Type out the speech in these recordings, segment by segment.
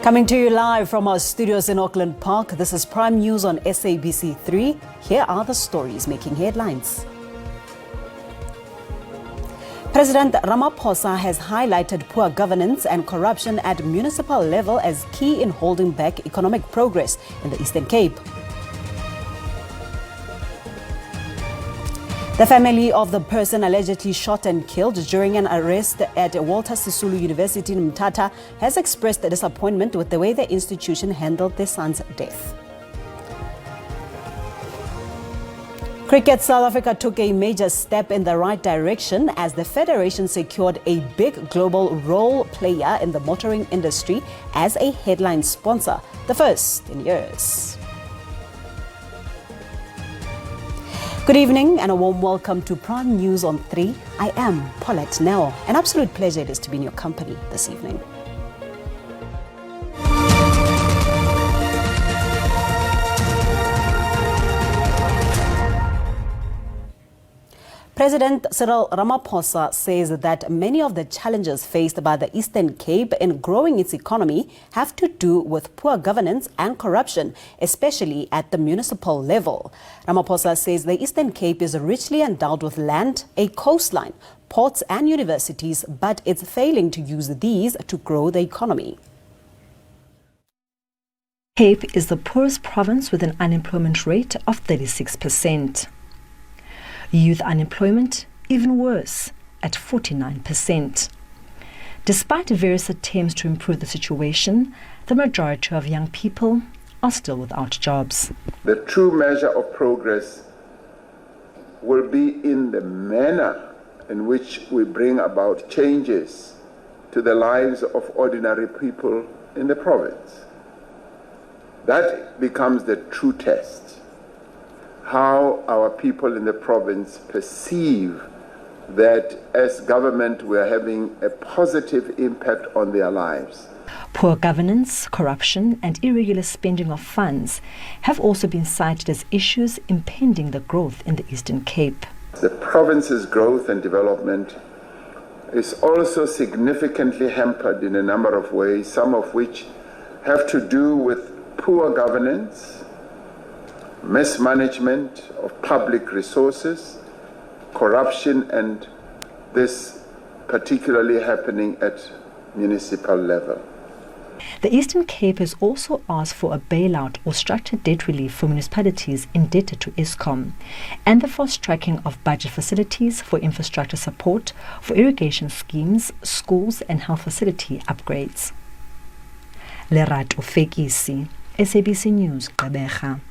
Coming to you live from our studios in Auckland Park, this is Prime News on SABC 3. Here are the stories making headlines. President Ramaphosa has highlighted poor governance and corruption at municipal level as key in holding back economic progress in the Eastern Cape. The family of the person allegedly shot and killed during an arrest at Walter Sisulu University in Mthatha has expressed disappointment with the way the institution handled their son's death. Cricket South Africa took a major step in the right direction as the federation secured a big global role player in the motoring industry as a headline sponsor, the first in years. Good evening and a warm welcome to Prime News on 3. I am Paulette Nell. An absolute pleasure it is to be in your company this evening. President Cyril Ramaphosa says that many of the challenges faced by the Eastern Cape in growing its economy have to do with poor governance and corruption, especially at the municipal level. Ramaphosa says the Eastern Cape is richly endowed with land, a coastline, ports and universities, but it's failing to use these to grow the economy. Cape is the poorest province with an unemployment rate of 36%. Youth unemployment even worse at 49%. Despite various attempts to improve the situation, the majority of young people are still without jobs. The true measure of progress will be in the manner in which we bring about changes to the lives of ordinary people in the province. That becomes the true test. How our people in the province perceive that as government we are having a positive impact on their lives. Poor governance, corruption and irregular spending of funds have also been cited as issues impeding the growth in the Eastern Cape. The province's growth and development is also significantly hampered in a number of ways, some of which have to do with poor governance, mismanagement of public resources, corruption, and this particularly happening at municipal level. The Eastern Cape has also asked for a bailout or structured debt relief for municipalities indebted to Eskom and the fast-tracking of budget facilities for infrastructure support for irrigation schemes, schools and health facility upgrades. Lerato Fekisi, SABC News, Gqeberha.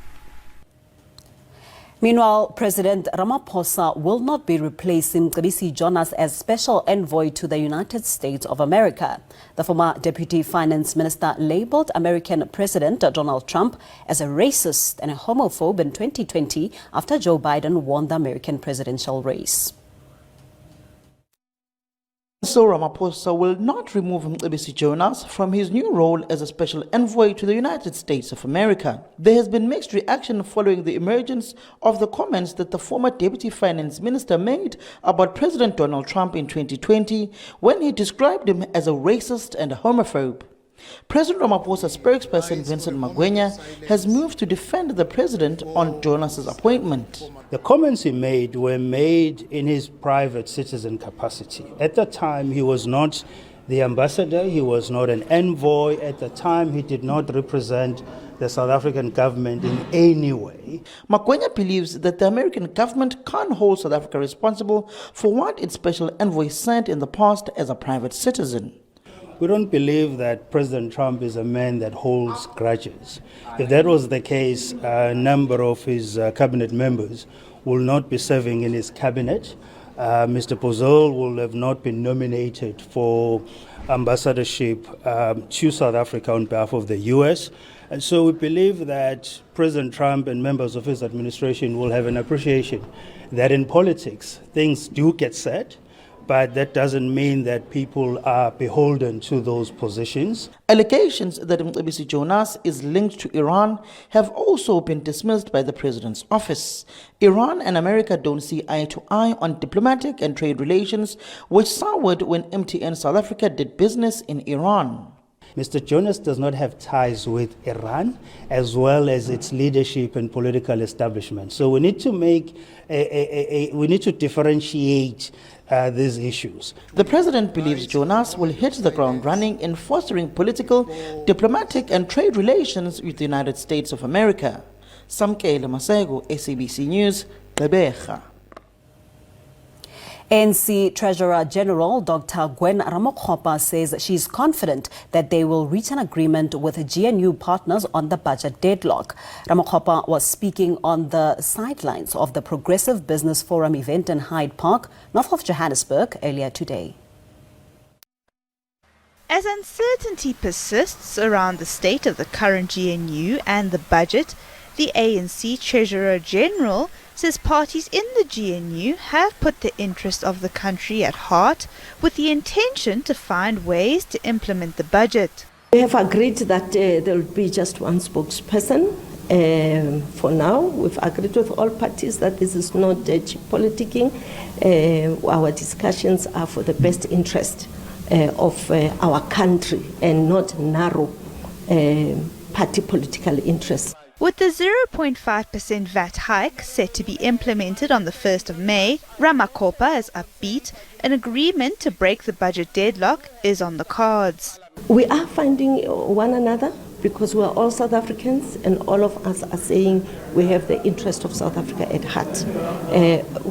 Meanwhile, President Ramaphosa will not be replacing Mcebisi Jonas as special envoy to the United States of America. The former deputy finance minister labeled American President Donald Trump as a racist and a homophobe in 2020 after Joe Biden won the American presidential race. So Ramaphosa will not remove Mcebisi Jonas from his new role as a special envoy to the United States of America. There has been mixed reaction following the emergence of the comments that the former deputy finance minister made about President Donald Trump in 2020 when he described him as a racist and a homophobe. President Ramaphosa's spokesperson Vincent Magwenya has moved to defend the president on Jonas's appointment. The comments he made were made in his private citizen capacity. At the time, he was not the ambassador, he was not an envoy. At the time, he did not represent the South African government in any way. Magwenya believes that the American government can't hold South Africa responsible for what its special envoy said in the past as a private citizen. We don't believe that President Trump is a man that holds grudges. If that was the case, a number of his cabinet members will not be serving in his cabinet. Mr. Pozole will have not been nominated for ambassadorship to South Africa on behalf of the U.S. And so we believe that President Trump and members of his administration will have an appreciation that in politics things do get said, but that doesn't mean that people are beholden to those positions. Allegations that Mcebisi Jonas is linked to Iran have also been dismissed by the president's office. Iran and America don't see eye to eye on diplomatic and trade relations, which soured when MTN South Africa did business in Iran. Mr. Jonas does not have ties with Iran as well as its leadership and political establishment. So we need to we need to differentiate these issues. The president believes Jonas will hit the ground running in fostering political, diplomatic and trade relations with the United States of America. Samkele Masego, SABC News, Bebeja. ANC Treasurer General Dr. Gwen Ramokgopa says she's confident that they will reach an agreement with GNU partners on the budget deadlock. Ramokgopa was speaking on the sidelines of the Progressive Business Forum event in Hyde Park, north of Johannesburg, earlier today. As uncertainty persists around the state of the current GNU and the budget, the ANC Treasurer General says parties in the GNU have put the interest of the country at heart with the intention to find ways to implement the budget. We have agreed that there will be just one spokesperson. For now, we've agreed with all parties that this is not cheap politicking. Our discussions are for the best interest of our country and not narrow party political interests. With the 0.5% VAT hike set to be implemented on the 1st of May, Ramokgopa is upbeat. An agreement to break the budget deadlock is on the cards. We are finding one another because we are all South Africans and all of us are saying we have the interest of South Africa at heart.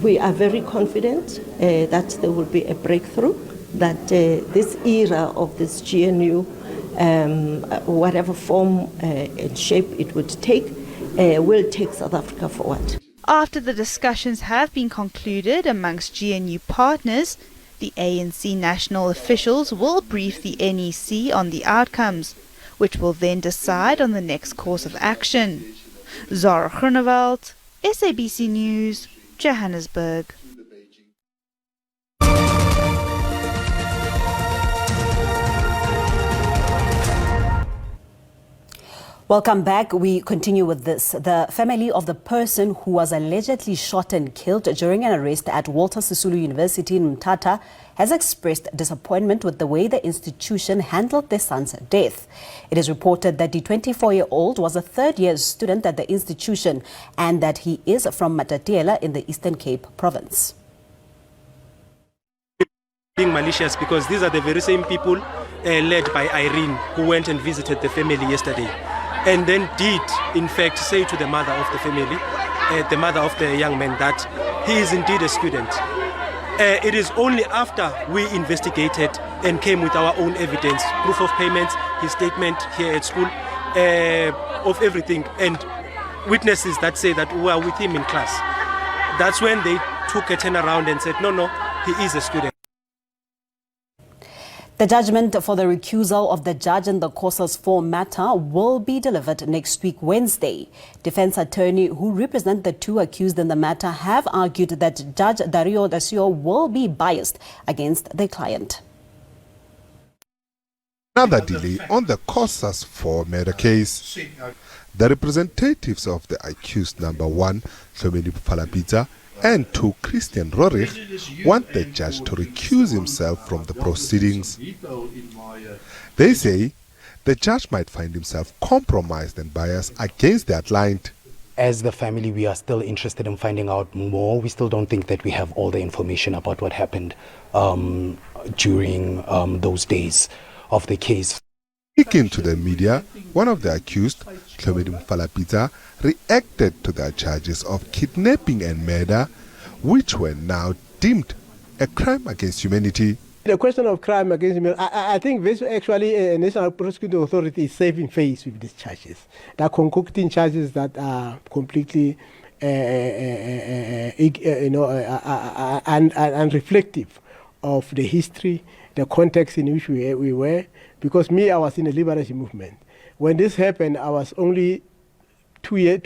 We are very confident that there will be a breakthrough, that this era of this GNU, whatever form and shape it would take, will take South Africa forward. After the discussions have been concluded amongst GNU partners, the ANC national officials will brief the NEC on the outcomes, which will then decide on the next course of action. Zara Groenewald, SABC News, Johannesburg. Welcome back. We continue with this. The family of the person who was allegedly shot and killed during an arrest at Walter Sisulu University in Mthatha has expressed disappointment with the way the institution handled their son's death. It is reported that the 24-year-old was a third-year student at the institution and that he is from Matatiele in the Eastern Cape province. Being malicious because these are the very same people led by Irene who went and visited the family yesterday. And then did, in fact, say to the mother of the family, the mother of the young man, that he is indeed a student. It is only after we investigated and came with our own evidence, proof of payments, his statement here at school, of everything, and witnesses that say that we are with him in class. That's when they took a turnaround and said, no, he is a student. The judgment for the recusal of the judge in the Kossas 4 matter will be delivered next week, Wednesday. Defense attorney who represent the two accused in the matter have argued that Judge Dario Dasio will be biased against their client. Another delay on the Kossas 4 murder case. The representatives of the accused number 1, Hlomeli Falapita, and 2, Christian Rorich, want the judge to recuse himself from the proceedings. They say the judge might find himself compromised and biased against their client. As the family, we are still interested in finding out more. We still don't think that we have all the information about what happened during those days of the case. Speaking to the media, one of the accused, Hlomeli Falapita, reacted to the charges of kidnapping and murder, which were now deemed a crime against humanity. The question of crime against humanity, I think this actually National Prosecuting Authority is saving face with these charges. They are concocting charges that are completely unreflective of the history, the context in which we were. Because I was in the liberation movement. When this happened, I was only 2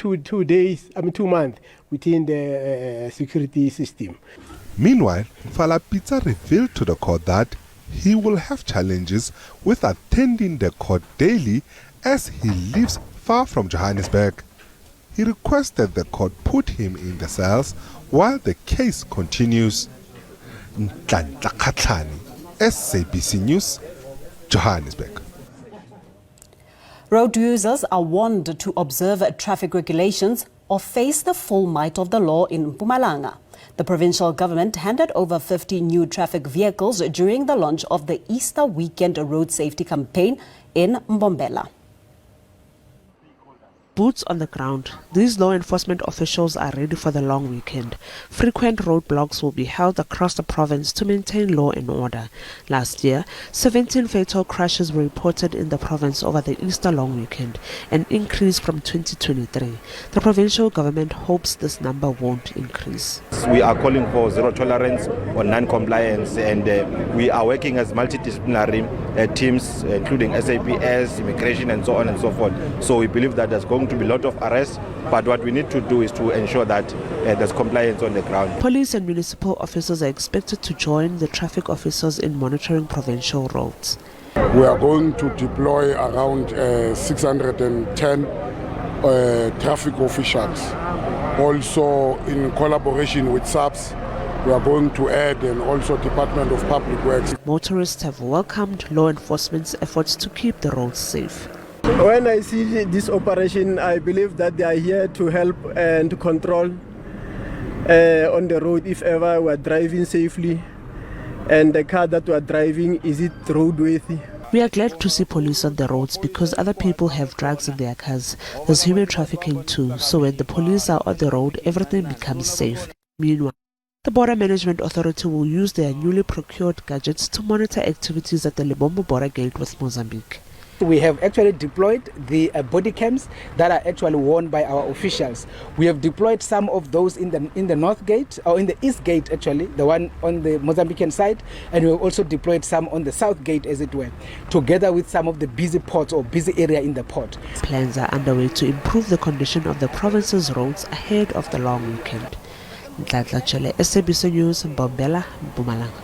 months within the security system. Meanwhile, Falapita revealed to the court that he will have challenges with attending the court daily as he lives far from Johannesburg. He requested the court put him in the cells while the case continues. Nhlanhla Khatlani, SABC News, Johannesburg. Road users are warned to observe traffic regulations or face the full might of the law in Mpumalanga. The provincial government handed over 50 new traffic vehicles during the launch of the Easter weekend road safety campaign in Mbombela. Boots on the ground, these law enforcement officials are ready for the long weekend. Frequent roadblocks will be held across the province to maintain law and order. Last year, 17 fatal crashes were reported in the province over the Easter long weekend, an increase from 2023. The provincial government hopes this number won't increase. We are calling for zero tolerance on non-compliance, and we are working as multidisciplinary teams, including SABC, immigration, and so on and so forth. So we believe that there's going to be a lot of arrests, but what we need to do is to ensure that there's compliance on the ground. Police and municipal officers are expected to join the traffic officers in monitoring provincial roads. We are going to deploy around 610 traffic officials. Also, in collaboration with SABC, we are going to add, and also Department of Public Works. Motorists have welcomed law enforcement's efforts to keep the roads safe. When I see this operation, I believe that they are here to help and to control on the road if ever we are driving safely, and the car that we are driving, is it roadworthy? We are glad to see police on the roads because other people have drugs in their cars. There's human trafficking too, so when the police are on the road, everything becomes safe. Meanwhile, the Border Management Authority will use their newly procured gadgets to monitor activities at the Lebombo border gate with Mozambique. We have actually deployed the body cams that are actually worn by our officials. We have deployed some of those in the north gate, or in the east gate actually, the one on the Mozambican side, and we have also deployed some on the south gate, as it were, together with some of the busy ports or busy area in the port. Plans are underway to improve the condition of the province's roads ahead of the long weekend. SABC News, Mbombela, Mpumalanga.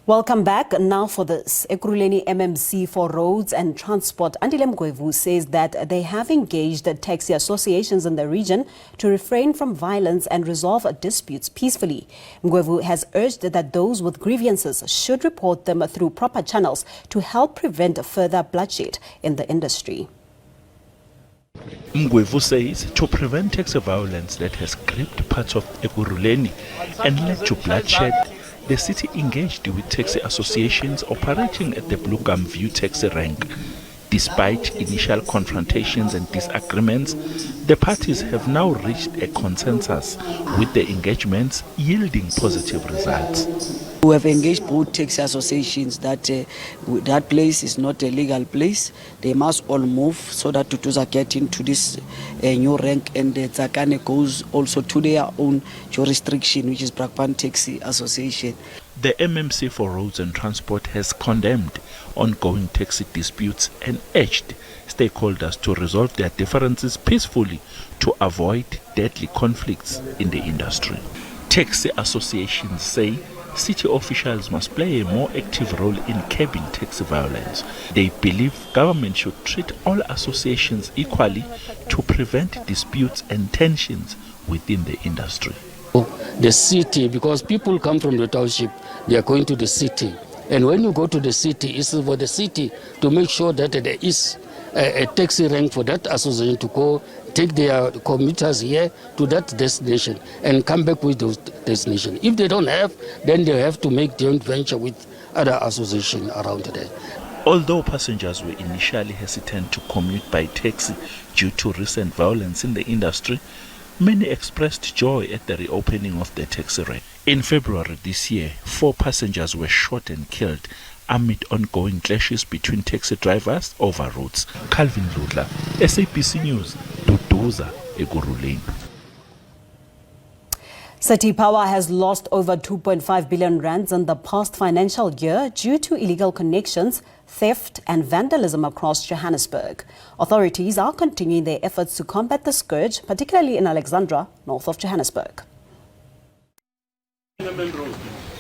Welcome back. Now for this. Ekurhuleni MMC for Roads and Transport, Andile Mgwevu, says that they have engaged taxi associations in the region to refrain from violence and resolve disputes peacefully. Mgwevu has urged that those with grievances should report them through proper channels to help prevent further bloodshed in the industry. Mgwevu says to prevent taxi violence that has gripped parts of Ekurhuleni and led to bloodshed, the city engaged with taxi associations operating at the Blue Gum View taxi rank. Despite initial confrontations and disagreements, the parties have now reached a consensus, with the engagements yielding positive results. We have engaged both taxi associations that that place is not a legal place. They must all move so that Tutuza get into this new rank, and Tsakane goes also to their own jurisdiction, which is Brakpan Taxi Association. The MMC for Roads and Transport has condemned ongoing taxi disputes and urged stakeholders to resolve their differences peacefully to avoid deadly conflicts in the industry. Taxi associations say city officials must play a more active role in curbing taxi violence. They believe government should treat all associations equally to prevent disputes and tensions within the industry. The city, because people come from the township, they are going to the city. And when you go to the city, it's for the city to make sure that there is a taxi rank for that association to go take their commuters here to that destination and come back with those destinations. If they don't have, then they have to make joint venture with other associations around there. Although passengers were initially hesitant to commute by taxi due to recent violence in the industry, many expressed joy at the reopening of the taxi rank. In February this year, 4 passengers were shot and killed amid ongoing clashes between taxi drivers over routes. Calvin Ludla, SABC News, Duduza, Ekurhuleni. City Power has lost over 2.5 billion rands in the past financial year due to illegal connections, theft and vandalism across Johannesburg. Authorities are continuing their efforts to combat the scourge, particularly in Alexandra, north of Johannesburg.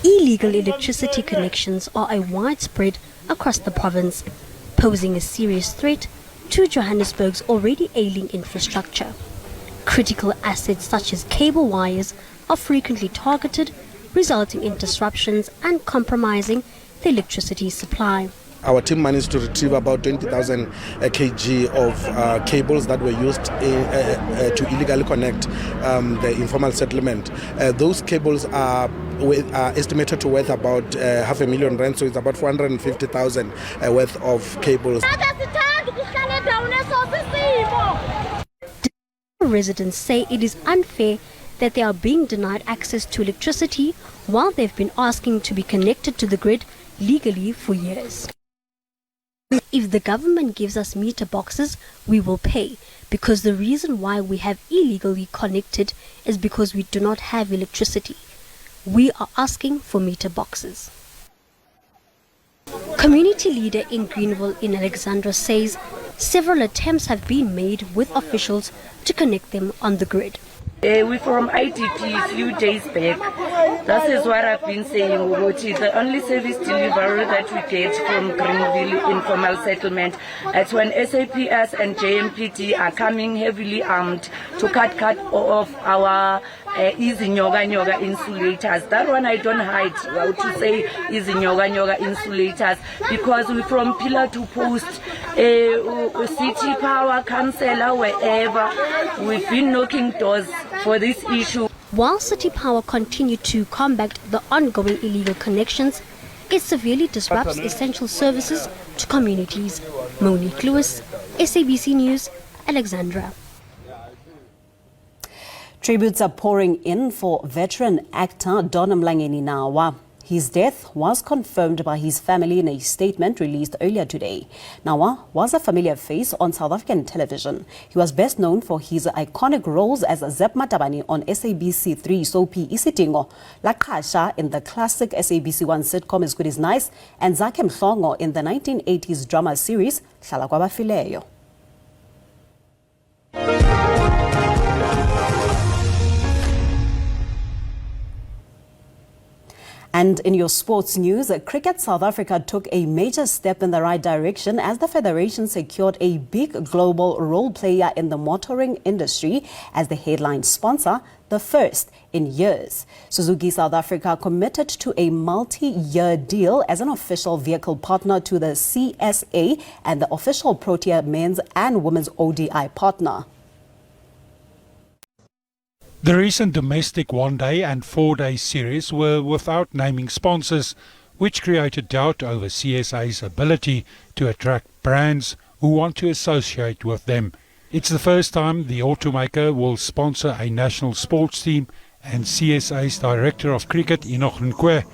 Illegal electricity connections are widespread across the province, posing a serious threat to Johannesburg's already ailing infrastructure. Critical assets such as cable wires are frequently targeted, resulting in disruptions and compromising the electricity supply. Our team managed to retrieve about 20,000 kg of cables that were used to illegally connect the informal settlement. Those cables are estimated to worth about R500,000, so it's about 450,000 worth of cables. Residents say it is unfair that they are being denied access to electricity while they've been asking to be connected to the grid legally for years. If the government gives us meter boxes, we will pay, because the reason why we have illegally connected is because we do not have electricity. We are asking for meter boxes. Community leader in Greenville in Alexandra says several attempts have been made with officials to connect them on the grid. We're from IDP a few days back. That is what I've been saying. The only service delivery that we get from Greenville Informal Settlement is when SAPS and JMPT are coming heavily armed to cut off our easy nyoga insulators. That one I don't hide how to say easy nyoga insulators, because we're from pillar to post, city power, councillor, wherever. We've been knocking doors for this issue. While City Power continue to combat the ongoing illegal connections, it severely disrupts essential services to communities. Monique Lewis, SABC News, Alexandra. Tributes are pouring in for veteran actor Don Mlangeni Nawa. His death was confirmed by his family in a statement released earlier today. Nawa was a familiar face on South African television. He was best known for his iconic roles as Zep Matabane on SABC 3 soapie Isitingo, Lakasha in the classic SABC 1 sitcom Is Good Is Nice, and Zake Mhlongo in the 1980s drama series Hlala Kwabafileyo. And in your sports news, Cricket South Africa took a major step in the right direction as the federation secured a big global role player in the motoring industry as the headline sponsor, the first in years. Suzuki South Africa committed to a multi-year deal as an official vehicle partner to the CSA and the official Protea men's and women's ODI partner. The recent domestic one-day and four-day series were without naming sponsors, which created doubt over CSA's ability to attract brands who want to associate with them. It's the first time the automaker will sponsor a national sports team, and CSA's Director of Cricket, Enoch Nkwe,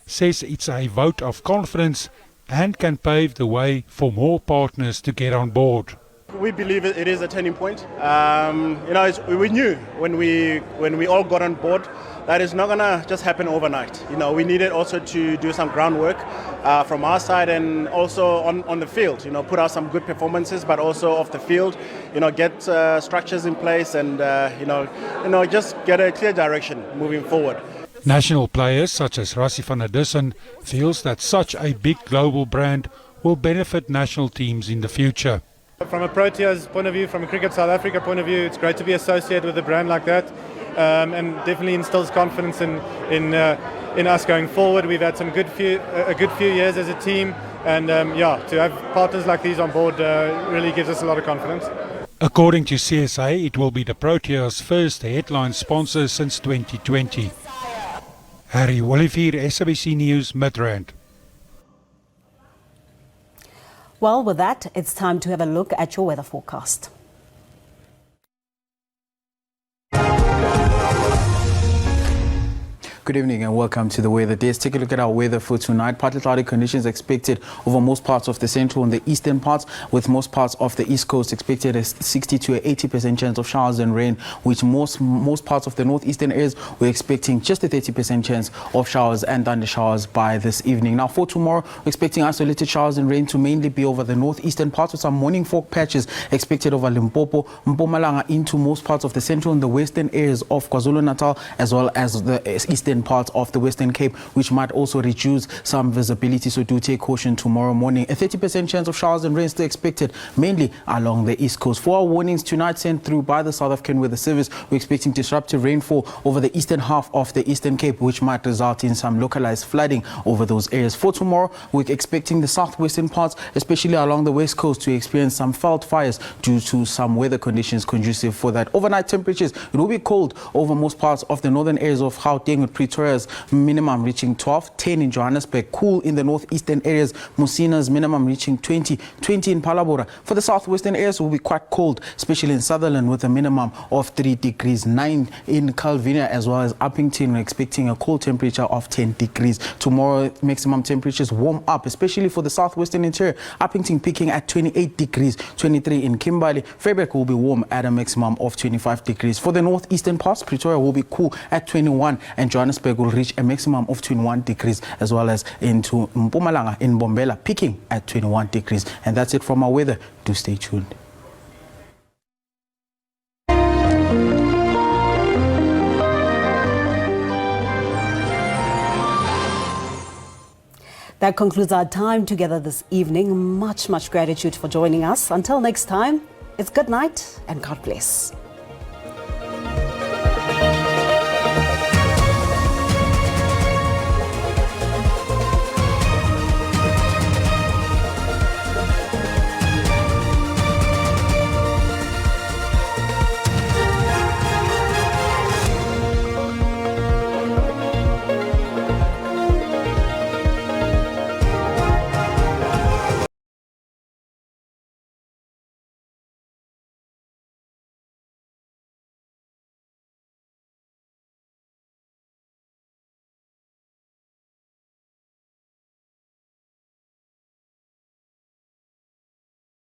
says it's a vote of confidence and can pave the way for more partners to get on board. We believe it is a turning point. We knew when we all got on board that it's not gonna just happen overnight. We needed also to do some groundwork from our side and also on the field. Put out some good performances, but also off the field. Get structures in place and just get a clear direction moving forward. National players such as Rassie van der Dussen feels that such a big global brand will benefit national teams in the future. From a Proteas point of view, from a Cricket South Africa point of view, it's great to be associated with a brand like that, and definitely instills confidence in us going forward. We've had a good few years as a team, and to have partners like these on board really gives us a lot of confidence. According to CSA, it will be the Proteas' first headline sponsor since 2020. Harry Wollivier, SABC News, Midrand. Well, with that, it's time to have a look at your weather forecast. Good evening and welcome to the weather desk. Take a look at our weather for tonight. Partly cloudy conditions expected over most parts of the central and the eastern parts, with most parts of the east coast expected a 60 to 80% chance of showers and rain, which most parts of the northeastern areas we're expecting just a 30% chance of showers and thunder showers by this evening. Now for tomorrow, we're expecting isolated showers and rain to mainly be over the northeastern parts, with some morning fog patches expected over Limpopo, Mpumalanga into most parts of the central and the western areas of KwaZulu-Natal, as well as the eastern southwestern parts of the Western Cape, which might also reduce some visibility, so do take caution tomorrow morning. A 30% chance of showers and rain still expected, mainly along the east coast. 4 warnings tonight sent through by the South African Weather Service. We're expecting disruptive rainfall over the eastern half of the Eastern Cape, which might result in some localized flooding over those areas. For tomorrow, we're expecting the southwestern parts, especially along the west coast, to experience some felt fires due to some weather conditions conducive for that. Overnight temperatures, it will be cold over most parts of the northern areas of Gauteng, with Pretoria's minimum reaching 12, 10 in Johannesburg, cool in the northeastern areas, Musina's minimum reaching 20 in Palabora. For the southwestern areas, it will be quite cold, especially in Sutherland, with a minimum of 3 degrees, 9 in Calvinia, as well as Uppington. We're expecting a cold temperature of 10 degrees. Tomorrow, maximum temperatures warm up, especially for the southwestern interior. Uppington peaking at 28 degrees, 23 in Kimberley. Fairbank will be warm at a maximum of 25 degrees. For the northeastern parts, Pretoria will be cool at 21, and Johannesburg will reach a maximum of 21 degrees, as well as into Mpumalanga in Bombela, peaking at 21 degrees. And that's it from our weather. Do stay tuned. That concludes our time together this evening. Much gratitude for joining us. Until next time, it's good night and God bless.